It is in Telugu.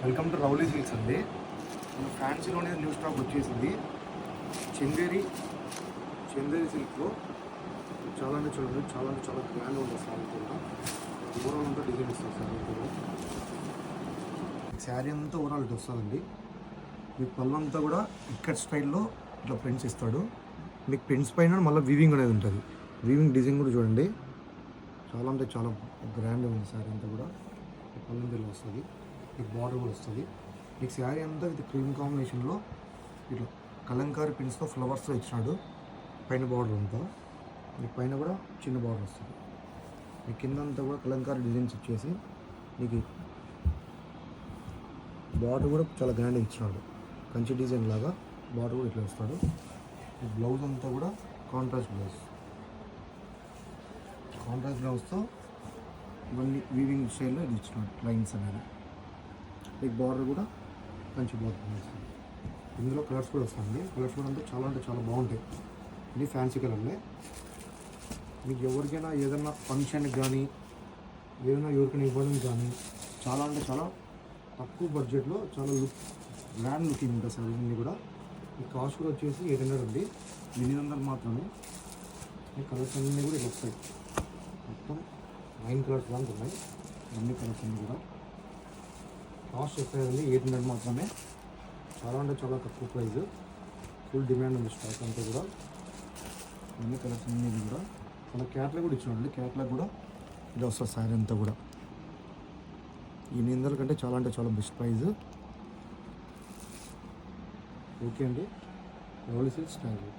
వెల్కమ్ టు రౌలీ సిల్క్స్ అండి. మన ఫ్యాన్సీలోనే న్యూ స్టాక్ వచ్చేసింది. చందేరి సిల్క్లో చాలా చూడండి, చాలా గ్రాండ్ ఉంటుంది సారీ కూడా. ఓవరాల్ అంతా డిజైన్ ఇస్తుంది సారీ కూడా. శారీ అంతా ఓవరాల్ ఇటు వస్తుందండి. మీకు పళ్ళు అంతా కూడా ఇక్కట్ స్టైల్లో ఇట్లా ప్రింట్స్ ఇస్తాడు. మీకు ప్రింట్స్ పైన మళ్ళీ వీవింగ్ అనేది ఉంటుంది. వీవింగ్ డిజైన్ కూడా చూడండి, చాలా అంటే చాలా గ్రాండ్ ఉంది శారీ అంతా కూడా. పళ్ళు అంతా వస్తుంది, మీకు బార్డర్ కూడా వస్తుంది. మీకు శారీ అంతా ఇది క్రీమ్ కాంబినేషన్లో ఇట్లా కలంకారీ ప్రింట్స్తో ఫ్లవర్స్తో ఇచ్చినాడు. పైన బార్డర్ అంతా మీకు పైన కూడా చిన్న బార్డర్ వస్తుంది. మీకు కింద అంతా కూడా కలంకారీ డిజైన్స్ ఇచ్చేసి మీకు బార్డర్ కూడా చాలా గ్రాండ్గా ఇచ్చినాడు. కంచి డిజైన్ లాగా బార్డర్ కూడా ఇట్లా వస్తాడు. ఈ బ్లౌజ్ అంతా కూడా కాంట్రాస్ట్ బ్లౌజ్తో ఇవన్నీ వీవింగ్ స్టైల్లో ఇది ఇచ్చినాడు లైన్స్ అనేది. మీకు బార్డర్ కూడా మంచి బార్డర్ వస్తుంది. ఇందులో కలర్స్ కూడా వస్తుంది. కలర్స్ కూడా అంటే చాలా బాగుంటాయి. ఇది ఫ్యాన్సీ కలర్లే. మీకు ఎవరికైనా ఏదైనా ఫంక్షన్కి కానీ ఏదైనా ఎవరికైనా ఇవ్వడం కానీ చాలా తక్కువ బడ్జెట్లో చాలా గ్రాండ్ లుకింగ్ ఉంటుంది సార్. ఇవన్నీ కూడా ఈ కాస్ట్ కూడా వచ్చేసి 800 ఉంది. 800 మాత్రమే. ఈ కలర్స్ అన్నీ కూడా ఇట్లా వస్తాయి. మొత్తం 9 కలర్స్ దాకా ఉన్నాయి. అన్ని కలర్స్ అన్నీ కూడా కాస్ట్ చెప్పేది 800 మాత్రమే. చాలా తక్కువ ప్రైస్. ఫుల్ డిమాండ్ ఉంది స్టాక్ అంతా కూడా. అన్ని కలర్స్ అన్నీ కూడా మన క్యాట్లాగ్ కూడా ఇచ్చినామండి. క్యాట్లాగ్ కూడా ఇలా వస్తుంది శారీ అంతా కూడా. ఈ 800 కంటే చాలా బెస్ట్ ప్రైస్. ఓకే అండి, రౌలీ సిల్క్స్ థ్యాంక్ యూ.